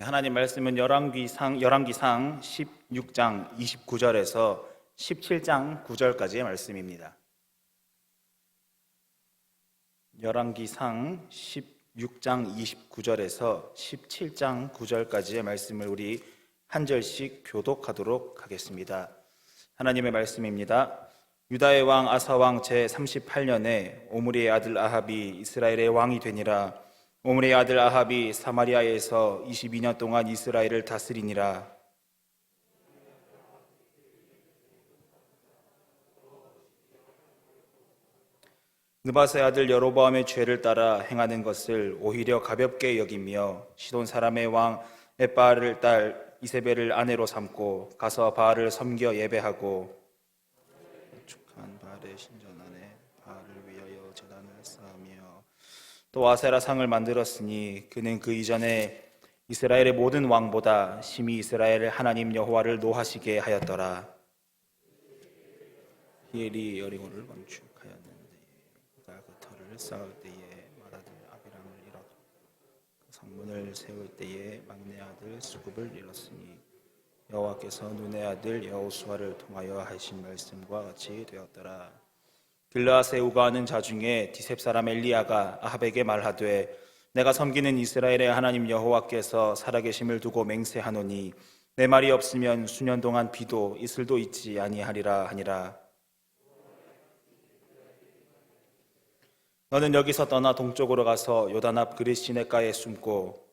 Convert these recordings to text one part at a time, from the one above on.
하나님 말씀은 열왕기상 16장 29절에서 17장 9절까지의 말씀입니다. 열왕기상 16장 29절에서 17장 9절까지의 말씀을 우리 한 절씩 교독하도록 하겠습니다. 하나님의 말씀입니다. 유다의 왕 아사 왕 제38년에 오므리의 아들 아합이 이스라엘의 왕이 되니라. 오므리의 아들 아합이 사마리아에서 22년 동안 이스라엘을 다스리니라. 느밧의 아들 여로보암의 죄를 따라 행하는 것을 오히려 가볍게 여기며 시돈 사람의 왕 엣바알을 딸 이세벨을 아내로 삼고 가서 바알을 섬겨 예배하고 축한 바알의 신전 안에 바알을 위하여 제단을 쌓으며 또 아세라 상을 만들었으니 그는 그 이전에 이스라엘의 모든 왕보다 심히 이스라엘의 하나님 여호와를 노하시게 하였더라. 히엘이 여리고를 건축하였는데 그가 그 터를 쌓을 때에 맏아들 아비람을 잃었고 그 성문을 세울 때에 막내 아들 수굽을 잃었으니 여호와께서 눈의 아들 여호수아를 통하여 하신 말씀과 같이 되었더라. 길르앗에 우거하는 자 중에 디셉 사람 엘리야가 아합에게 말하되 내가 섬기는 이스라엘의 하나님 여호와께서 살아계심을 두고 맹세하노니 내 말이 없으면 수년 동안 비도 이슬도 있지 아니하리라 하니라. 너는 여기서 떠나 동쪽으로 가서 요단 앞 그릿 시내가에 숨고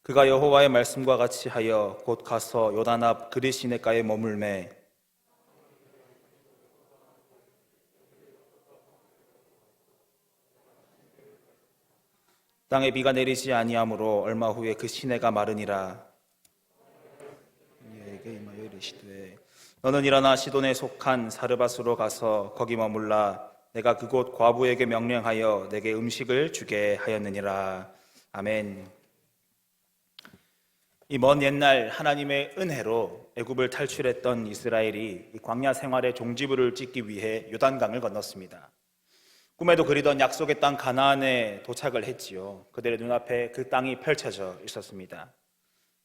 그가 여호와의 말씀과 같이 하여 곧 가서 요단 앞 그릿 시내가에 머물매 땅에 비가 내리지 아니하므로 얼마 후에 그 시내가 마르니라. 이에게 임하여 이르시되 너는 일어나 시돈에 속한 사르밧으로 가서 거기 머물라. 내가 그곳 과부에게 명령하여 내게 음식을 주게 하였느니라. 아멘. 이 먼 옛날 하나님의 은혜로 애굽을 탈출했던 이스라엘이 이 광야 생활의 종지부를 찍기 위해 요단강을 건넜습니다. 꿈에도 그리던 약속의 땅 가나안에 도착을 했지요. 그들의 눈앞에 그 땅이 펼쳐져 있었습니다.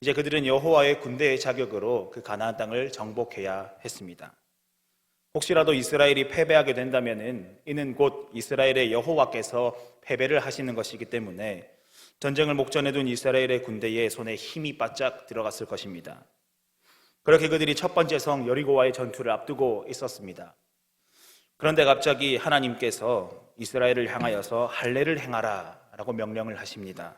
이제 그들은 여호와의 군대의 자격으로 그 가나안 땅을 정복해야 했습니다. 혹시라도 이스라엘이 패배하게 된다면 이는 곧 이스라엘의 여호와께서 패배를 하시는 것이기 때문에 전쟁을 목전에 둔 이스라엘의 군대의 손에 힘이 바짝 들어갔을 것입니다. 그렇게 그들이 첫 번째 성 여리고와의 전투를 앞두고 있었습니다. 그런데 갑자기 하나님께서 이스라엘을 향하여서 할례를 행하라 라고 명령을 하십니다.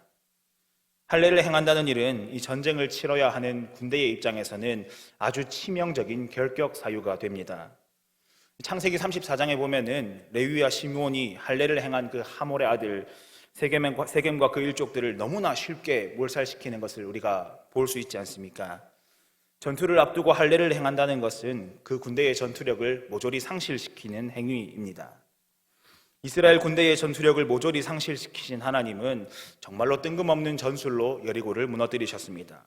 할례를 행한다는 일은 이 전쟁을 치러야 하는 군대의 입장에서는 아주 치명적인 결격 사유가 됩니다. 창세기 34장에 보면은 레위와 시므온이 할례를 행한 그 하몰의 아들 세겜과 그 일족들을 너무나 쉽게 몰살시키는 것을 우리가 볼 수 있지 않습니까? 전투를 앞두고 할례를 행한다는 것은 그 군대의 전투력을 모조리 상실시키는 행위입니다. 이스라엘 군대의 전투력을 모조리 상실시키신 하나님은 정말로 뜬금없는 전술로 여리고를 무너뜨리셨습니다.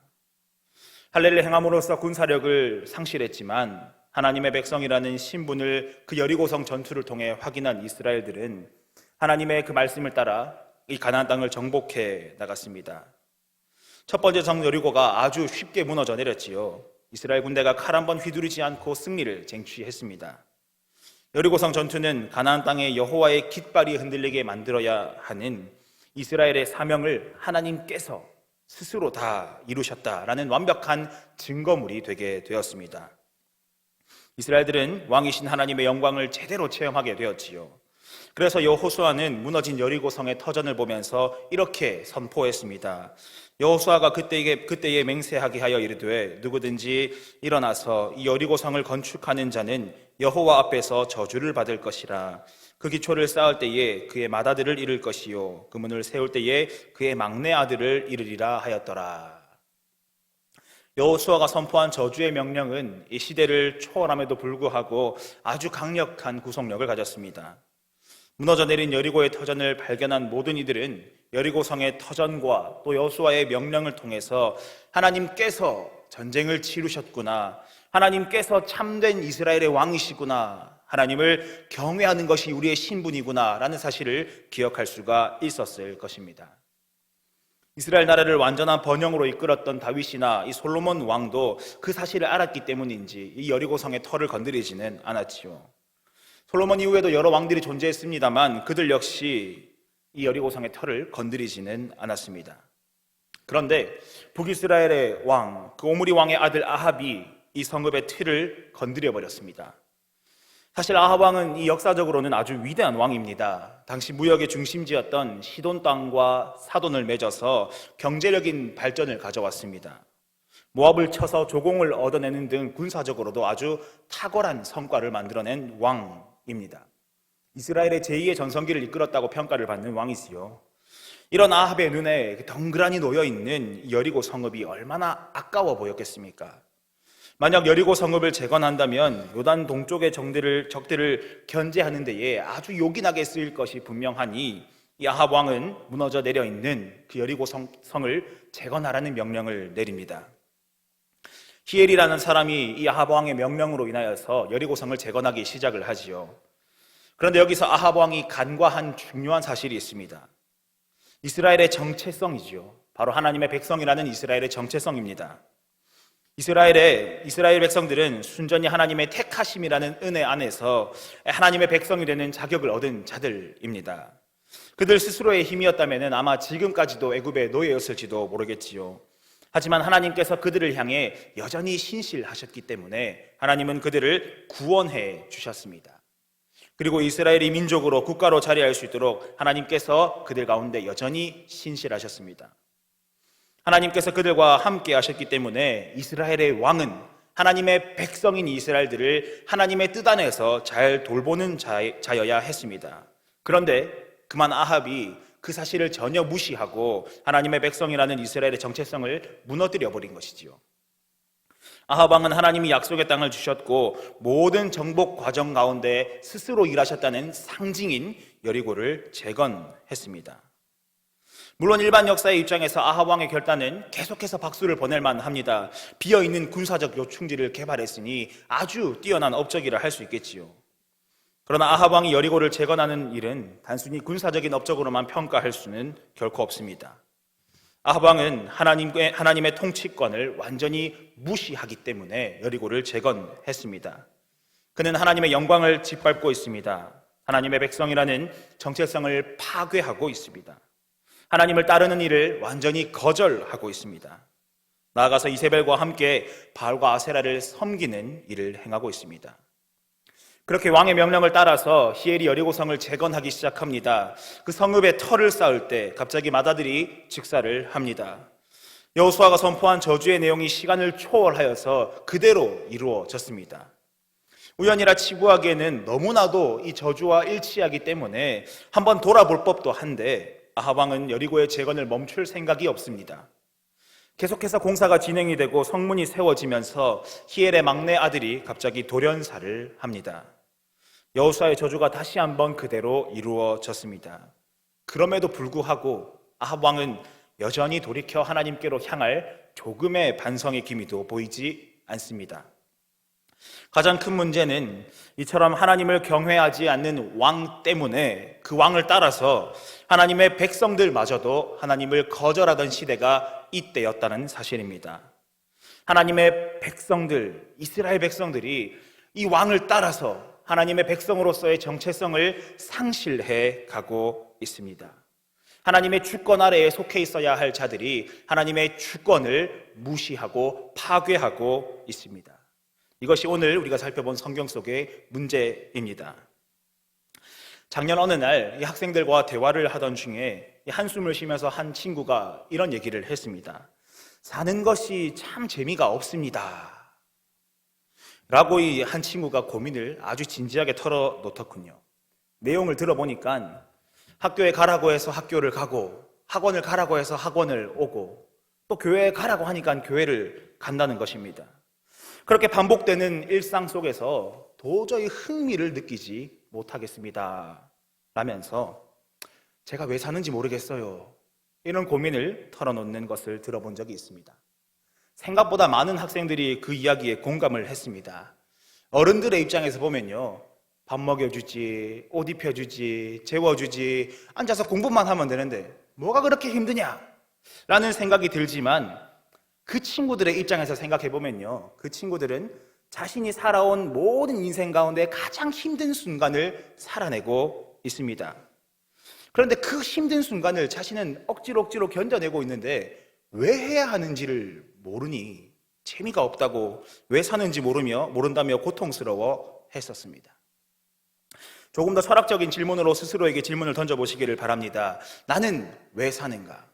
할례를 행함으로써 군사력을 상실했지만 하나님의 백성이라는 신분을 그 여리고성 전투를 통해 확인한 이스라엘들은 하나님의 그 말씀을 따라 이 가나안 땅을 정복해 나갔습니다. 첫 번째 성 여리고가 아주 쉽게 무너져 내렸지요. 이스라엘 군대가 칼 한 번 휘두르지 않고 승리를 쟁취했습니다. 여리고성 전투는 가나안 땅에 여호와의 깃발이 흔들리게 만들어야 하는 이스라엘의 사명을 하나님께서 스스로 다 이루셨다라는 완벽한 증거물이 되게 되었습니다. 이스라엘들은 왕이신 하나님의 영광을 제대로 체험하게 되었지요. 그래서 여호수아는 무너진 여리고성의 터전을 보면서 이렇게 선포했습니다. 여호수아가 그때에 맹세하게 하여 이르되 누구든지 일어나서 이 여리고성을 건축하는 자는 여호와 앞에서 저주를 받을 것이라. 그 기초를 쌓을 때에 그의 맏아들을 잃을 것이요 그 문을 세울 때에 그의 막내 아들을 잃으리라 하였더라. 여호수아가 선포한 저주의 명령은 이 시대를 초월함에도 불구하고 아주 강력한 구속력을 가졌습니다. 무너져 내린 여리고의 터전을 발견한 모든 이들은 여리고성의 터전과 또 여호수아의 명령을 통해서 하나님께서 전쟁을 치르셨구나, 하나님께서 참된 이스라엘의 왕이시구나 하나님을 경외하는 것이 우리의 신분이구나 라는 사실을 기억할 수가 있었을 것입니다. 이스라엘 나라를 완전한 번영으로 이끌었던 다윗이나 이 솔로몬 왕도 그 사실을 알았기 때문인지 이 여리고성의 터를 건드리지는 않았지요. 솔로몬 이후에도 여러 왕들이 존재했습니다만 그들 역시 이 여리고성의 터를 건드리지는 않았습니다. 그런데 북이스라엘의 왕, 그 오므리 왕의 아들 아합이 이 성읍의 틀을 건드려 버렸습니다. 사실 아합 왕은 이 역사적으로는 아주 위대한 왕입니다. 당시 무역의 중심지였던 시돈 땅과 사돈을 맺어서 경제적인 발전을 가져왔습니다. 모압을 쳐서 조공을 얻어내는 등 군사적으로도 아주 탁월한 성과를 만들어낸 왕입니다. 이스라엘의 제2의 전성기를 이끌었다고 평가를 받는 왕이지요. 이런 아합의 눈에 덩그러니 놓여있는 여리고 성읍이 얼마나 아까워 보였겠습니까? 만약 여리고 성읍을 재건한다면 요단 동쪽의 적들을 견제하는 데에 아주 요긴하게 쓰일 것이 분명하니 이 아합 왕은 무너져 내려 있는 그 여리고 성을 재건하라는 명령을 내립니다. 히엘이라는 사람이 이 아합 왕의 명령으로 인하여서 여리고 성을 재건하기 시작을 하지요. 그런데 여기서 아합 왕이 간과한 중요한 사실이 있습니다. 이스라엘의 정체성이지요. 바로 하나님의 백성이라는 이스라엘의 정체성입니다. 이스라엘 백성들은 순전히 하나님의 택하심이라는 은혜 안에서 하나님의 백성이 되는 자격을 얻은 자들입니다. 그들 스스로의 힘이었다면 아마 지금까지도 애굽의 노예였을지도 모르겠지요. 하지만 하나님께서 그들을 향해 여전히 신실하셨기 때문에 하나님은 그들을 구원해 주셨습니다. 그리고 이스라엘이 민족으로 국가로 자리할 수 있도록 하나님께서 그들 가운데 여전히 신실하셨습니다. 하나님께서 그들과 함께 하셨기 때문에 이스라엘의 왕은 하나님의 백성인 이스라엘들을 하나님의 뜻 안에서 잘 돌보는 자여야 했습니다. 그런데 그만 아합이 그 사실을 전혀 무시하고 하나님의 백성이라는 이스라엘의 정체성을 무너뜨려 버린 것이지요. 아합 왕은 하나님이 약속의 땅을 주셨고 모든 정복 과정 가운데 스스로 일하셨다는 상징인 여리고를 재건했습니다. 물론 일반 역사의 입장에서 아합 왕의 결단은 계속해서 박수를 보낼 만합니다. 비어있는 군사적 요충지를 개발했으니 아주 뛰어난 업적이라 할 수 있겠지요. 그러나 아합 왕이 여리고를 재건하는 일은 단순히 군사적인 업적으로만 평가할 수는 결코 없습니다. 아합 왕은 하나님의 통치권을 완전히 무시하기 때문에 여리고를 재건했습니다. 그는 하나님의 영광을 짓밟고 있습니다. 하나님의 백성이라는 정체성을 파괴하고 있습니다. 하나님을 따르는 일을 완전히 거절하고 있습니다. 나아가서 이세벨과 함께 바알과 아세라를 섬기는 일을 행하고 있습니다. 그렇게 왕의 명령을 따라서 히엘이 여리고성을 재건하기 시작합니다. 그 성읍에 터를 쌓을 때 갑자기 맏아들이 직사를 합니다. 여호수아가 선포한 저주의 내용이 시간을 초월하여서 그대로 이루어졌습니다. 우연이라 치부하기에는 너무나도 이 저주와 일치하기 때문에 한번 돌아볼 법도 한데 아합 왕은 여리고의 재건을 멈출 생각이 없습니다. 계속해서 공사가 진행이 되고 성문이 세워지면서 히엘의 막내 아들이 갑자기 돌연사를 합니다. 여호수아의 저주가 다시 한번 그대로 이루어졌습니다. 그럼에도 불구하고 아합 왕은 여전히 돌이켜 하나님께로 향할 조금의 반성의 기미도 보이지 않습니다. 가장 큰 문제는 이처럼 하나님을 경외하지 않는 왕 때문에 그 왕을 따라서 하나님의 백성들마저도 하나님을 거절하던 시대가 이때였다는 사실입니다. 하나님의 백성들, 이스라엘 백성들이 이 왕을 따라서 하나님의 백성으로서의 정체성을 상실해 가고 있습니다. 하나님의 주권 아래에 속해 있어야 할 자들이 하나님의 주권을 무시하고 파괴하고 있습니다. 이것이 오늘 우리가 살펴본 성경 속의 문제입니다. 작년 어느 날 이 학생들과 대화를 하던 중에 한숨을 쉬면서 한 친구가 이런 얘기를 했습니다. 사는 것이 참 재미가 없습니다. 라고 이 한 친구가 고민을 아주 진지하게 털어놓더군요. 내용을 들어보니까 학교에 가라고 해서 학교를 가고 학원을 가라고 해서 학원을 오고 또 교회에 가라고 하니까 교회를 간다는 것입니다. 그렇게 반복되는 일상 속에서 도저히 흥미를 느끼지 못하겠습니다 라면서 제가 왜 사는지 모르겠어요 이런 고민을 털어놓는 것을 들어본 적이 있습니다. 생각보다 많은 학생들이 그 이야기에 공감을 했습니다. 어른들의 입장에서 보면요, 밥 먹여주지, 옷 입혀주지, 재워주지, 앉아서 공부만 하면 되는데 뭐가 그렇게 힘드냐? 라는 생각이 들지만 그 친구들의 입장에서 생각해보면요, 그 친구들은 자신이 살아온 모든 인생 가운데 가장 힘든 순간을 살아내고 있습니다. 그런데 그 힘든 순간을 자신은 억지로 견뎌내고 있는데 왜 해야 하는지를 모르니 재미가 없다고, 왜 사는지 모른다며 고통스러워 했었습니다. 조금 더 철학적인 질문으로 스스로에게 질문을 던져보시기를 바랍니다. 나는 왜 사는가?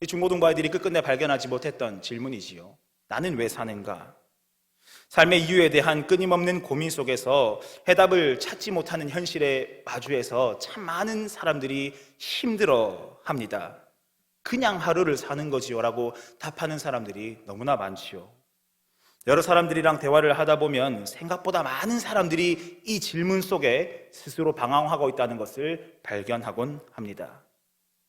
이 중고등부 아이들이 끝끝내 발견하지 못했던 질문이지요. 나는 왜 사는가? 삶의 이유에 대한 끊임없는 고민 속에서 해답을 찾지 못하는 현실에 마주해서 참 많은 사람들이 힘들어합니다. 그냥 하루를 사는 거지요 라고 답하는 사람들이 너무나 많지요. 여러 사람들이랑 대화를 하다 보면 생각보다 많은 사람들이 이 질문 속에 스스로 방황하고 있다는 것을 발견하곤 합니다.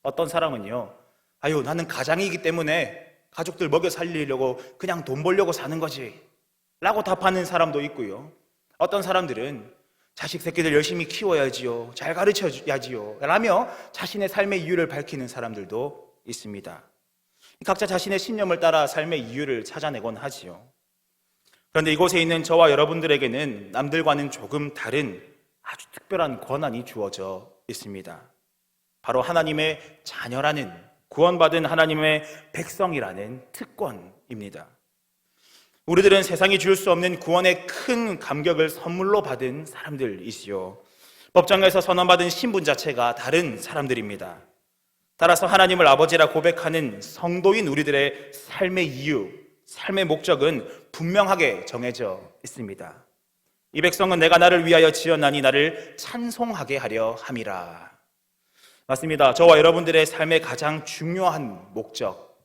어떤 사람은요, 아유, 나는 가장이기 때문에 가족들 먹여 살리려고 그냥 돈 벌려고 사는 거지 라고 답하는 사람도 있고요. 어떤 사람들은 자식 새끼들 열심히 키워야지요, 잘 가르쳐야지요 라며 자신의 삶의 이유를 밝히는 사람들도 있습니다. 각자 자신의 신념을 따라 삶의 이유를 찾아내곤 하지요. 그런데 이곳에 있는 저와 여러분들에게는 남들과는 조금 다른 아주 특별한 권한이 주어져 있습니다. 바로 하나님의 자녀라는, 구원받은 하나님의 백성이라는 특권입니다. 우리들은 세상이 줄 수 없는 구원의 큰 감격을 선물로 받은 사람들이지요. 법정에서 선언받은 신분 자체가 다른 사람들입니다. 따라서 하나님을 아버지라 고백하는 성도인 우리들의 삶의 이유, 삶의 목적은 분명하게 정해져 있습니다. 이 백성은 내가 나를 위하여 지었나니 나를 찬송하게 하려 함이라. 맞습니다. 저와 여러분들의 삶의 가장 중요한 목적,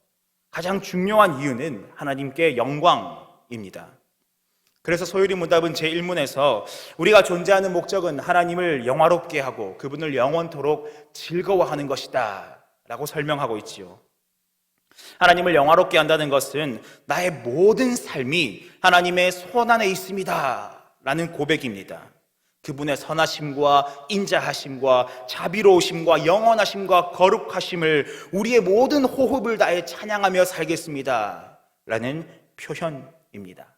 가장 중요한 이유는 하나님께 영광입니다. 그래서 소율이 문답은 제1문에서 우리가 존재하는 목적은 하나님을 영화롭게 하고 그분을 영원토록 즐거워하는 것이다 라고 설명하고 있지요. 하나님을 영화롭게 한다는 것은 나의 모든 삶이 하나님의 손 안에 있습니다 라는 고백입니다. 그분의 선하심과 인자하심과 자비로우심과 영원하심과 거룩하심을 우리의 모든 호흡을 다해 찬양하며 살겠습니다 라는 표현입니다.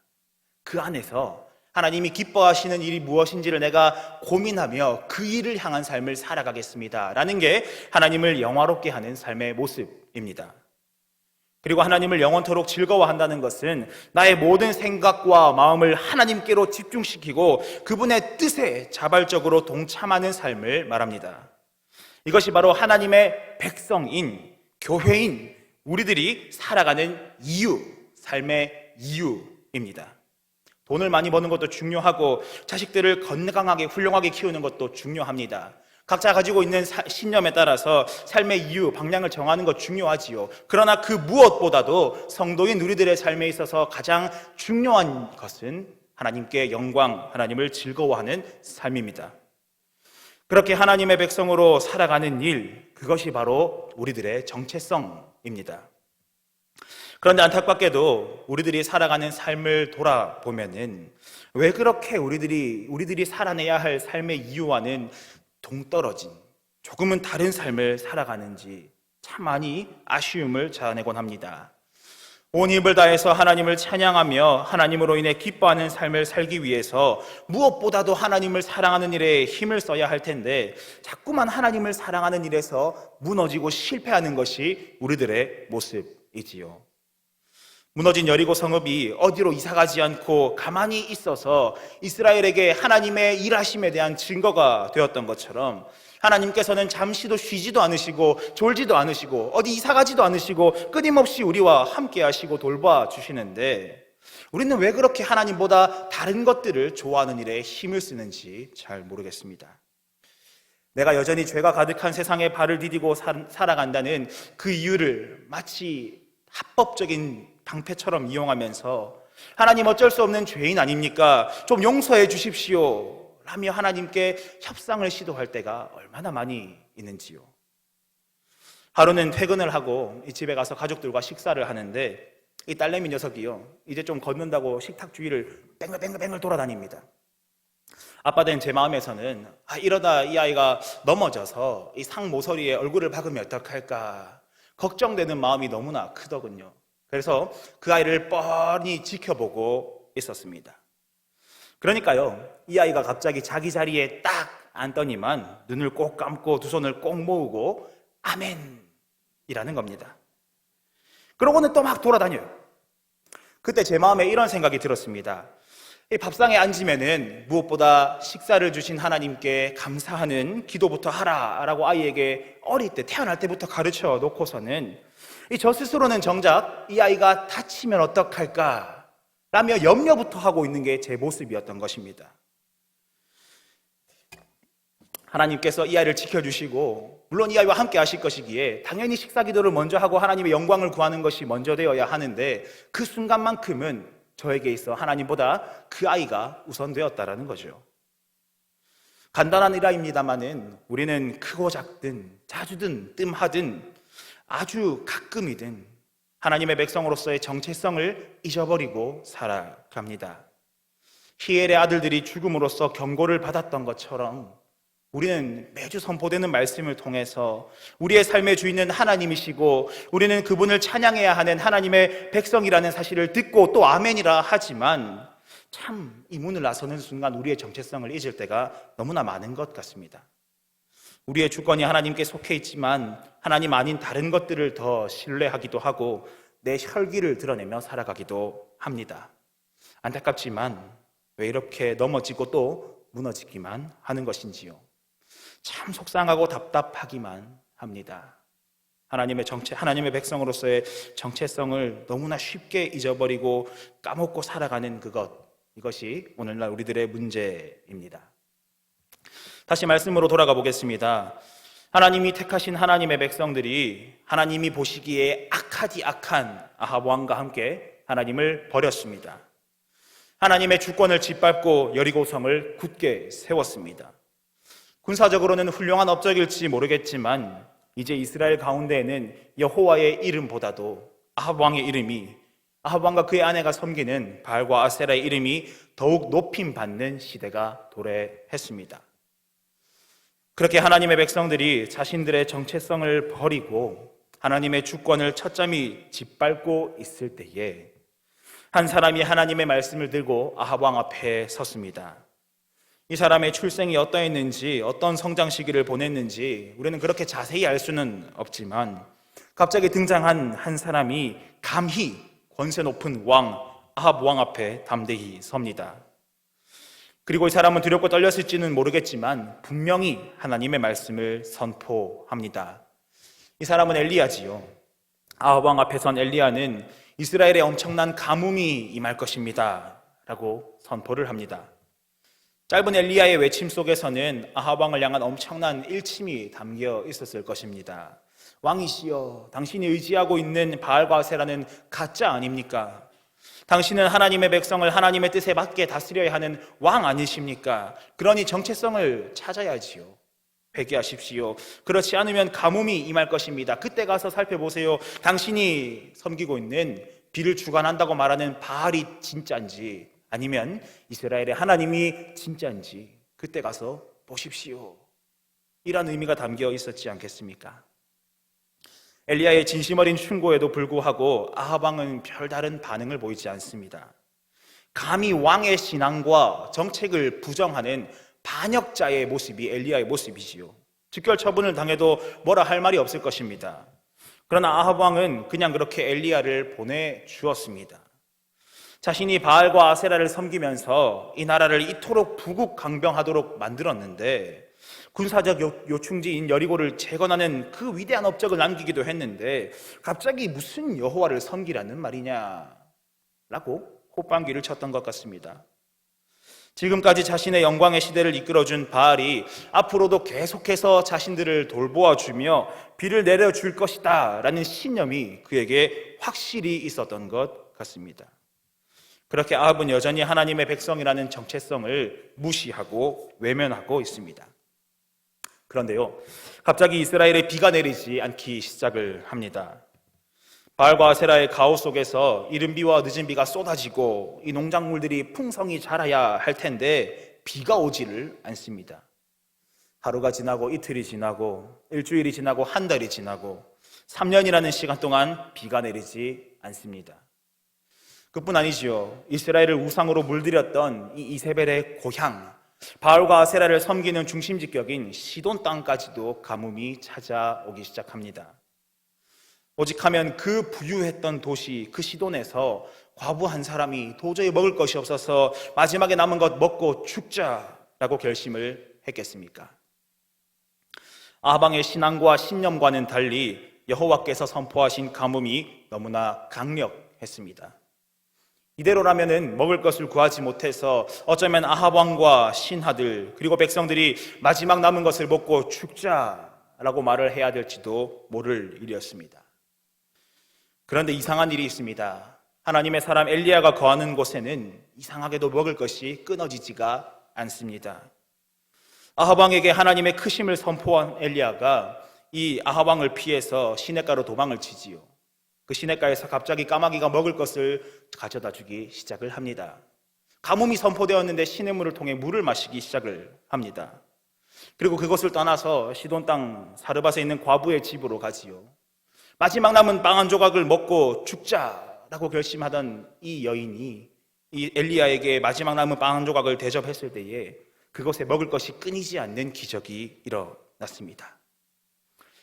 그 안에서 하나님이 기뻐하시는 일이 무엇인지를 내가 고민하며 그 일을 향한 삶을 살아가겠습니다 라는 게 하나님을 영화롭게 하는 삶의 모습입니다. 그리고 하나님을 영원토록 즐거워한다는 것은 나의 모든 생각과 마음을 하나님께로 집중시키고 그분의 뜻에 자발적으로 동참하는 삶을 말합니다. 이것이 바로 하나님의 백성인, 교회인 우리들이 살아가는 이유, 삶의 이유입니다. 돈을 많이 버는 것도 중요하고 자식들을 건강하게 훌륭하게 키우는 것도 중요합니다. 각자 가지고 있는 신념에 따라서 삶의 이유, 방향을 정하는 것 중요하지요. 그러나 그 무엇보다도 성도인 우리들의 삶에 있어서 가장 중요한 것은 하나님께 영광, 하나님을 즐거워하는 삶입니다. 그렇게 하나님의 백성으로 살아가는 일, 그것이 바로 우리들의 정체성입니다. 그런데 안타깝게도 우리들이 살아가는 삶을 돌아보면은 왜 그렇게 우리들이 살아내야 할 삶의 이유와는 동떨어진, 조금은 다른 삶을 살아가는지 참 많이 아쉬움을 자아내곤 합니다. 온 힘을 다해서 하나님을 찬양하며 하나님으로 인해 기뻐하는 삶을 살기 위해서 무엇보다도 하나님을 사랑하는 일에 힘을 써야 할 텐데 자꾸만 하나님을 사랑하는 일에서 무너지고 실패하는 것이 우리들의 모습이지요. 무너진 여리고 성읍이 어디로 이사가지 않고 가만히 있어서 이스라엘에게 하나님의 일하심에 대한 증거가 되었던 것처럼 하나님께서는 잠시도 쉬지도 않으시고 졸지도 않으시고 어디 이사가지도 않으시고 끊임없이 우리와 함께 하시고 돌봐주시는데 우리는 왜 그렇게 하나님보다 다른 것들을 좋아하는 일에 힘을 쓰는지 잘 모르겠습니다. 내가 여전히 죄가 가득한 세상에 발을 디디고 살아간다는 그 이유를 마치 합법적인 방패처럼 이용하면서 하나님 어쩔 수 없는 죄인 아닙니까? 좀 용서해 주십시오 라며 하나님께 협상을 시도할 때가 얼마나 많이 있는지요. 하루는 퇴근을 하고 이 집에 가서 가족들과 식사를 하는데 이 딸내미 녀석이요, 이제 좀 걷는다고 식탁 주위를 뱅글뱅글 돌아다닙니다. 아빠 된 제 마음에서는 이러다 이 아이가 넘어져서 이 상 모서리에 얼굴을 박으면 어떡할까 걱정되는 마음이 너무나 크더군요. 그래서 그 아이를 뻔히 지켜보고 있었습니다. 그러니까요, 이 아이가 갑자기 자기 자리에 딱 앉더니만 눈을 꼭 감고 두 손을 꼭 모으고 아멘이라는 겁니다. 그러고는 또 막 돌아다녀요. 그때 제 마음에 이런 생각이 들었습니다. 이 밥상에 앉으면은 무엇보다 식사를 주신 하나님께 감사하는 기도부터 하라라고 아이에게 어릴 때 태어날 때부터 가르쳐 놓고서는 저 스스로는 정작 이 아이가 다치면 어떡할까 라며 염려부터 하고 있는 게 제 모습이었던 것입니다. 하나님께서 이 아이를 지켜주시고 물론 이 아이와 함께 하실 것이기에 당연히 식사 기도를 먼저 하고 하나님의 영광을 구하는 것이 먼저 되어야 하는데 그 순간만큼은 저에게 있어 하나님보다 그 아이가 우선되었다라는 거죠. 간단한 일화입니다마는 우리는 크고 작든 자주든 뜸하든 아주 가끔이든 하나님의 백성으로서의 정체성을 잊어버리고 살아갑니다. 히엘의 아들들이 죽음으로써 경고를 받았던 것처럼 우리는 매주 선포되는 말씀을 통해서 우리의 삶의 주인은 하나님이시고 우리는 그분을 찬양해야 하는 하나님의 백성이라는 사실을 듣고 또 아멘이라 하지만 참 이 문을 나서는 순간 우리의 정체성을 잊을 때가 너무나 많은 것 같습니다. 우리의 주권이 하나님께 속해 있지만 하나님 아닌 다른 것들을 더 신뢰하기도 하고 내 혈기를 드러내며 살아가기도 합니다. 안타깝지만 왜 이렇게 넘어지고 또 무너지기만 하는 것인지요. 참 속상하고 답답하기만 합니다. 하나님의 백성으로서의 정체성을 너무나 쉽게 잊어버리고 까먹고 살아가는 이것이 오늘날 우리들의 문제입니다. 다시 말씀으로 돌아가 보겠습니다. 하나님이 택하신 하나님의 백성들이 하나님이 보시기에 악한 아합 왕과 함께 하나님을 버렸습니다. 하나님의 주권을 짓밟고 여리고성을 굳게 세웠습니다. 군사적으로는 훌륭한 업적일지 모르겠지만 이제 이스라엘 가운데에는 여호와의 이름보다도 아합 왕의 이름이 아합 왕과 그의 아내가 섬기는 바알과 아세라의 이름이 더욱 높임받는 시대가 도래했습니다. 그렇게 하나님의 백성들이 자신들의 정체성을 버리고 하나님의 주권을 처참히 짓밟고 있을 때에 한 사람이 하나님의 말씀을 들고 아합 왕 앞에 섰습니다. 이 사람의 출생이 어떠했는지 어떤 성장 시기를 보냈는지 우리는 그렇게 자세히 알 수는 없지만 갑자기 등장한 한 사람이 감히 권세 높은 아합 왕 앞에 담대히 섭니다. 그리고 이 사람은 두렵고 떨렸을지는 모르겠지만 분명히 하나님의 말씀을 선포합니다. 이 사람은 엘리야지요. 아합 왕 앞에 선 엘리야는 이스라엘에 엄청난 가뭄이 임할 것입니다 라고 선포를 합니다. 짧은 엘리야의 외침 속에서는 아합 왕을 향한 엄청난 일침이 담겨 있었을 것입니다. 왕이시여, 당신이 의지하고 있는 바알과 아세라는 가짜 아닙니까? 당신은 하나님의 백성을 하나님의 뜻에 맞게 다스려야 하는 왕 아니십니까? 그러니 정체성을 찾아야지요. 회개하십시오. 그렇지 않으면 가뭄이 임할 것입니다. 그때 가서 살펴보세요. 당신이 섬기고 있는 비를 주관한다고 말하는 바알이 진짜인지 아니면 이스라엘의 하나님이 진짜인지 그때 가서 보십시오. 이런 의미가 담겨 있었지 않겠습니까? 엘리야의 진심 어린 충고에도 불구하고 아합 왕은 별다른 반응을 보이지 않습니다. 감히 왕의 신앙과 정책을 부정하는 반역자의 모습이 엘리야의 모습이지요. 즉결 처분을 당해도 뭐라 할 말이 없을 것입니다. 그러나 아합 왕은 그냥 그렇게 엘리야를 보내주었습니다. 자신이 바알과 아세라를 섬기면서 이 나라를 이토록 부국강병하도록 만들었는데 군사적 요충지인 여리고를 재건하는 그 위대한 업적을 남기기도 했는데 갑자기 무슨 여호와를 섬기라는 말이냐라고 호빵기를 쳤던 것 같습니다. 지금까지 자신의 영광의 시대를 이끌어준 바알이 앞으로도 계속해서 자신들을 돌보아주며 비를 내려줄 것이다 라는 신념이 그에게 확실히 있었던 것 같습니다. 그렇게 아합은 여전히 하나님의 백성이라는 정체성을 무시하고 외면하고 있습니다. 그런데요, 갑자기 이스라엘에 비가 내리지 않기 시작을 합니다. 바알과 아세라의 가호 속에서 이른 비와 늦은 비가 쏟아지고 이 농작물들이 풍성히 자라야 할 텐데 비가 오지를 않습니다. 하루가 지나고 이틀이 지나고 일주일이 지나고 한 달이 지나고 3년이라는 시간 동안 비가 내리지 않습니다. 그뿐 아니지요. 이스라엘을 우상으로 물들였던 이 이세벨의 고향, 바알과 아세라를 섬기는 중심지격인 시돈 땅까지도 가뭄이 찾아오기 시작합니다. 오직 하면 그 부유했던 도시 그 시돈에서 과부 한 사람이 도저히 먹을 것이 없어서 마지막에 남은 것 먹고 죽자라고 결심을 했겠습니까? 아하방의 신앙과 신념과는 달리 여호와께서 선포하신 가뭄이 너무나 강력했습니다. 이대로라면은 먹을 것을 구하지 못해서 어쩌면 아합 왕과 신하들 그리고 백성들이 마지막 남은 것을 먹고 죽자라고 말을 해야 될지도 모를 일이었습니다. 그런데 이상한 일이 있습니다. 하나님의 사람 엘리야가 거하는 곳에는 이상하게도 먹을 것이 끊어지지가 않습니다. 아합 왕에게 하나님의 크심을 선포한 엘리야가 이 아합 왕을 피해서 시냇가로 도망을 치지요. 그 시냇가에서 갑자기 까마귀가 먹을 것을 가져다 주기 시작을 합니다. 가뭄이 선포되었는데 시냇물을 통해 물을 마시기 시작을 합니다. 그리고 그것을 떠나서 시돈 땅 사르밧에 있는 과부의 집으로 가지요. 마지막 남은 빵 한 조각을 먹고 죽자라고 결심하던 이 여인이 이 엘리야에게 마지막 남은 빵 한 조각을 대접했을 때에 그것에 먹을 것이 끊이지 않는 기적이 일어났습니다.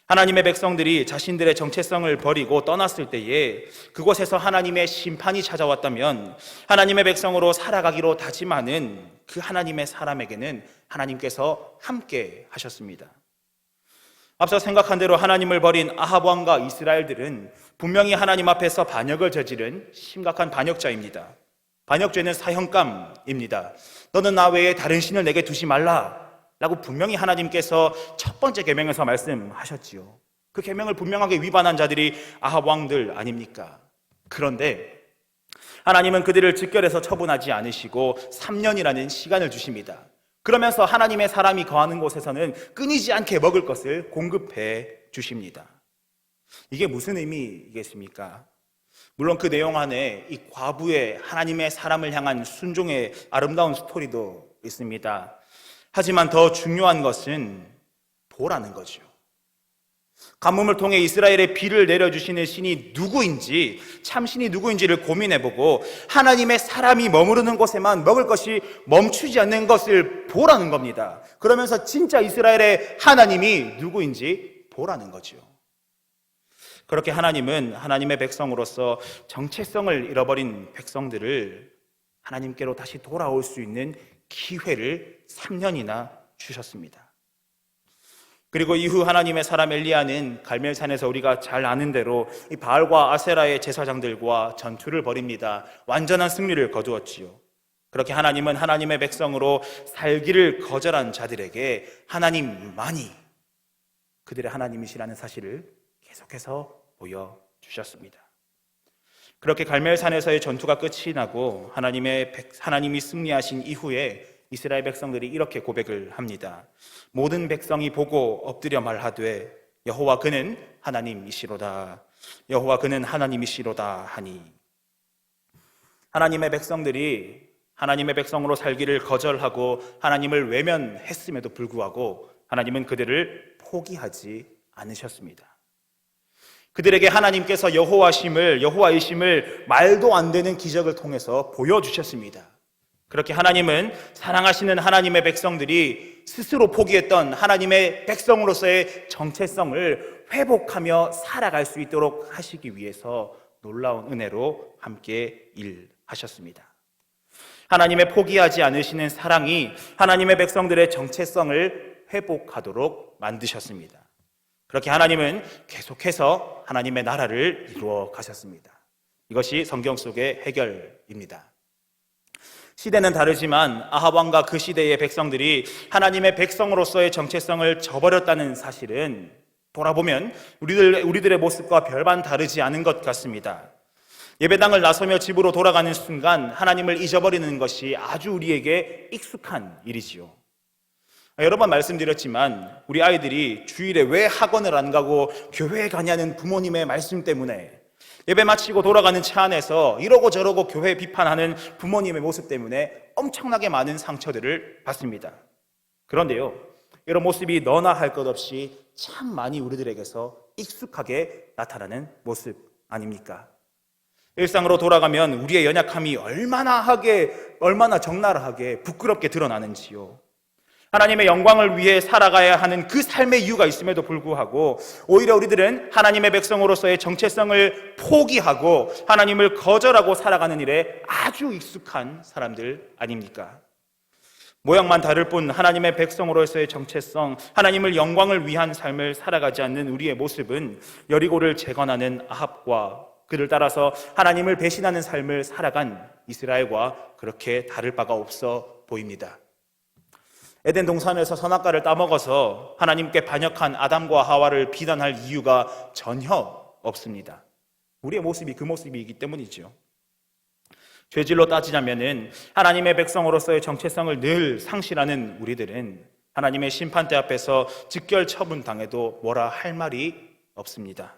하나님의 백성들이 자신들의 정체성을 버리고 떠났을 때에 그곳에서 하나님의 심판이 찾아왔다면 하나님의 백성으로 살아가기로 다짐하는 그 하나님의 사람에게는 하나님께서 함께 하셨습니다. 앞서 생각한 대로 하나님을 버린 아합 왕과 이스라엘들은 분명히 하나님 앞에서 반역을 저지른 심각한 반역자입니다. 반역죄는 사형감입니다. 너는 나 외에 다른 신을 내게 두지 말라 라고 분명히 하나님께서 첫 번째 계명에서 말씀하셨지요. 그 계명을 분명하게 위반한 자들이 아합 왕들 아닙니까? 그런데 하나님은 그들을 직결해서 처분하지 않으시고 3년이라는 시간을 주십니다. 그러면서 하나님의 사람이 거하는 곳에서는 끊이지 않게 먹을 것을 공급해 주십니다. 이게 무슨 의미겠습니까? 물론 그 내용 안에 이 과부의 하나님의 사람을 향한 순종의 아름다운 스토리도 있습니다. 하지만 더 중요한 것은 보라는 거죠. 가뭄을 통해 이스라엘에 비를 내려주시는 신이 누구인지, 참신이 누구인지를 고민해보고 하나님의 사람이 머무르는 곳에만 먹을 것이 멈추지 않는 것을 보라는 겁니다. 그러면서 진짜 이스라엘의 하나님이 누구인지 보라는 거죠. 그렇게 하나님은 하나님의 백성으로서 정체성을 잃어버린 백성들을 하나님께로 다시 돌아올 수 있는 기회를 3년이나 주셨습니다. 그리고 이후 하나님의 사람 엘리야는 갈멜산에서 우리가 잘 아는 대로 이 바알과 아세라의 제사장들과 전투를 벌입니다. 완전한 승리를 거두었지요. 그렇게 하나님은 하나님의 백성으로 살기를 거절한 자들에게 하나님만이 그들의 하나님이시라는 사실을 계속해서 보여주셨습니다. 그렇게 갈멜산에서의 전투가 끝이 나고 하나님이 승리하신 이후에 이스라엘 백성들이 이렇게 고백을 합니다. 모든 백성이 보고 엎드려 말하되 여호와 그는 하나님이시로다. 여호와 그는 하나님이시로다 하니. 하나님의 백성들이 하나님의 백성으로 살기를 거절하고 하나님을 외면했음에도 불구하고 하나님은 그들을 포기하지 않으셨습니다. 그들에게 하나님께서 여호와이심을 말도 안 되는 기적을 통해서 보여주셨습니다. 그렇게 하나님은 사랑하시는 하나님의 백성들이 스스로 포기했던 하나님의 백성으로서의 정체성을 회복하며 살아갈 수 있도록 하시기 위해서 놀라운 은혜로 함께 일하셨습니다. 하나님의 포기하지 않으시는 사랑이 하나님의 백성들의 정체성을 회복하도록 만드셨습니다. 그렇게 하나님은 계속해서 하나님의 나라를 이루어 가셨습니다. 이것이 성경 속의 해결입니다. 시대는 다르지만 아합 왕과 그 시대의 백성들이 하나님의 백성으로서의 정체성을 저버렸다는 사실은 돌아보면 우리들의 모습과 별반 다르지 않은 것 같습니다. 예배당을 나서며 집으로 돌아가는 순간 하나님을 잊어버리는 것이 아주 우리에게 익숙한 일이지요. 여러 번 말씀드렸지만 우리 아이들이 주일에 왜 학원을 안 가고 교회에 가냐는 부모님의 말씀 때문에, 예배 마치고 돌아가는 차 안에서 이러고 저러고 교회 비판하는 부모님의 모습 때문에 엄청나게 많은 상처들을 받습니다. 그런데요, 이런 모습이 너나 할 것 없이 참 많이 우리들에게서 익숙하게 나타나는 모습 아닙니까? 일상으로 돌아가면 우리의 연약함이 얼마나 적나라하게 부끄럽게 드러나는지요. 하나님의 영광을 위해 살아가야 하는 그 삶의 이유가 있음에도 불구하고 오히려 우리들은 하나님의 백성으로서의 정체성을 포기하고 하나님을 거절하고 살아가는 일에 아주 익숙한 사람들 아닙니까? 모양만 다를 뿐 하나님의 백성으로서의 정체성, 하나님을 영광을 위한 삶을 살아가지 않는 우리의 모습은 여리고를 재건하는 아합과 그를 따라서 하나님을 배신하는 삶을 살아간 이스라엘과 그렇게 다를 바가 없어 보입니다. 에덴 동산에서 선악과를 따먹어서 하나님께 반역한 아담과 하와를 비난할 이유가 전혀 없습니다. 우리의 모습이 그 모습이기 때문이죠. 죄질로 따지자면은 하나님의 백성으로서의 정체성을 늘 상실하는 우리들은 하나님의 심판대 앞에서 즉결 처분당해도 뭐라 할 말이 없습니다.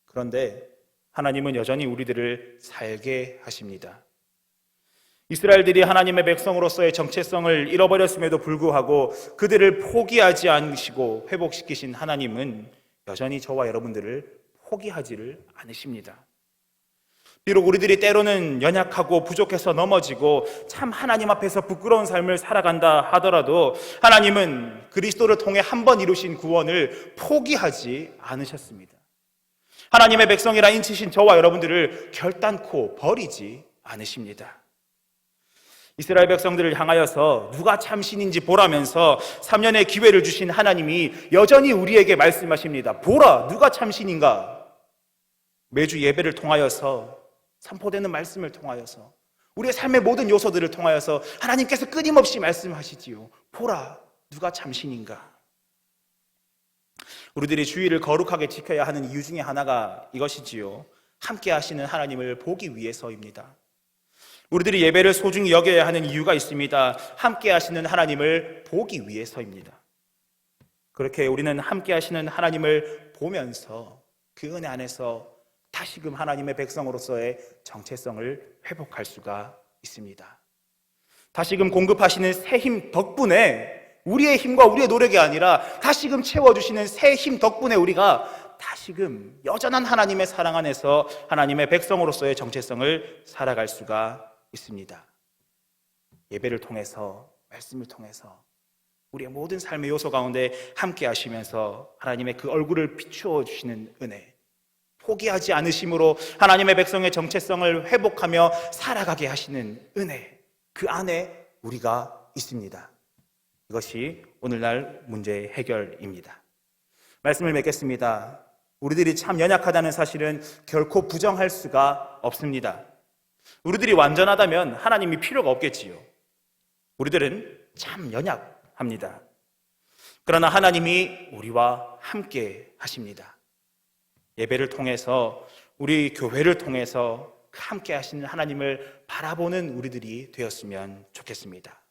그런데 하나님은 여전히 우리들을 살게 하십니다. 이스라엘들이 하나님의 백성으로서의 정체성을 잃어버렸음에도 불구하고 그들을 포기하지 않으시고 회복시키신 하나님은 여전히 저와 여러분들을 포기하지를 않으십니다. 비록 우리들이 때로는 연약하고 부족해서 넘어지고 참 하나님 앞에서 부끄러운 삶을 살아간다 하더라도 하나님은 그리스도를 통해 한 번 이루신 구원을 포기하지 않으셨습니다. 하나님의 백성이라 인치신 저와 여러분들을 결단코 버리지 않으십니다. 이스라엘 백성들을 향하여서 누가 참신인지 보라면서 3년의 기회를 주신 하나님이 여전히 우리에게 말씀하십니다. 보라, 누가 참신인가? 매주 예배를 통하여서, 선포되는 말씀을 통하여서, 우리의 삶의 모든 요소들을 통하여서 하나님께서 끊임없이 말씀하시지요. 보라, 누가 참신인가? 우리들이 주의를 거룩하게 지켜야 하는 이유 중에 하나가 이것이지요. 함께 하시는 하나님을 보기 위해서입니다. 우리들이 예배를 소중히 여겨야 하는 이유가 있습니다. 함께 하시는 하나님을 보기 위해서입니다. 그렇게 우리는 함께 하시는 하나님을 보면서 그 은혜 안에서 다시금 하나님의 백성으로서의 정체성을 회복할 수가 있습니다. 다시금 공급하시는 새 힘 덕분에 우리의 힘과 우리의 노력이 아니라 다시금 채워주시는 새 힘 덕분에 우리가 다시금 여전한 하나님의 사랑 안에서 하나님의 백성으로서의 정체성을 살아갈 수가 있습니다. 예배를 통해서, 말씀을 통해서 우리의 모든 삶의 요소 가운데 함께 하시면서 하나님의 그 얼굴을 비추어 주시는 은혜, 포기하지 않으심으로 하나님의 백성의 정체성을 회복하며 살아가게 하시는 은혜, 그 안에 우리가 있습니다. 이것이 오늘날 문제의 해결입니다. 말씀을 맺겠습니다. 우리들이 참 연약하다는 사실은 결코 부정할 수가 없습니다. 우리들이 완전하다면 하나님이 필요가 없겠지요. 우리들은 참 연약합니다. 그러나 하나님이 우리와 함께 하십니다. 예배를 통해서, 우리 교회를 통해서 함께 하시는 하나님을 바라보는 우리들이 되었으면 좋겠습니다.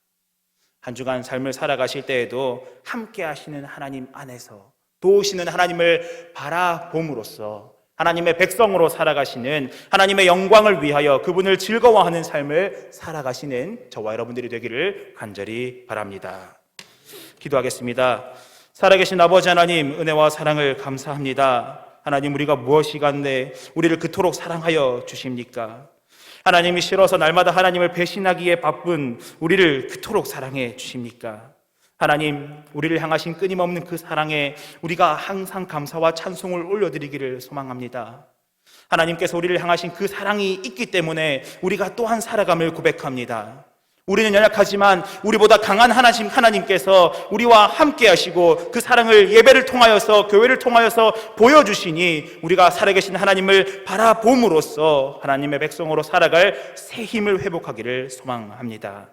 한 주간 삶을 살아가실 때에도 함께 하시는 하나님 안에서 도우시는 하나님을 바라봄으로써 하나님의 백성으로 살아가시는, 하나님의 영광을 위하여 그분을 즐거워하는 삶을 살아가시는 저와 여러분들이 되기를 간절히 바랍니다. 기도하겠습니다. 살아계신 아버지 하나님, 은혜와 사랑을 감사합니다. 하나님, 우리가 무엇이 간데 우리를 그토록 사랑하여 주십니까? 하나님이 싫어서 날마다 하나님을 배신하기에 바쁜 우리를 그토록 사랑해 주십니까? 하나님, 우리를 향하신 끊임없는 그 사랑에 우리가 항상 감사와 찬송을 올려드리기를 소망합니다. 하나님께서 우리를 향하신 그 사랑이 있기 때문에 우리가 또한 살아감을 고백합니다. 우리는 연약하지만 우리보다 강한 하나님께서 우리와 함께 하시고 그 사랑을 예배를 통하여서, 교회를 통하여서 보여주시니 우리가 살아계신 하나님을 바라봄으로써 하나님의 백성으로 살아갈 새 힘을 회복하기를 소망합니다.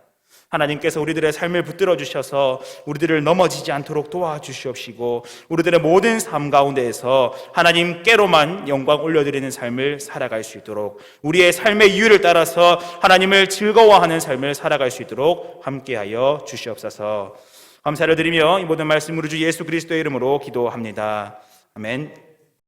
하나님께서 우리들의 삶을 붙들어 주셔서 우리들을 넘어지지 않도록 도와주시옵시고 우리들의 모든 삶 가운데에서 하나님께로만 영광 올려드리는 삶을 살아갈 수 있도록, 우리의 삶의 이유를 따라서 하나님을 즐거워하는 삶을 살아갈 수 있도록 함께하여 주시옵소서. 감사를 드리며 이 모든 말씀 우리 주 예수 그리스도의 이름으로 기도합니다. 아멘.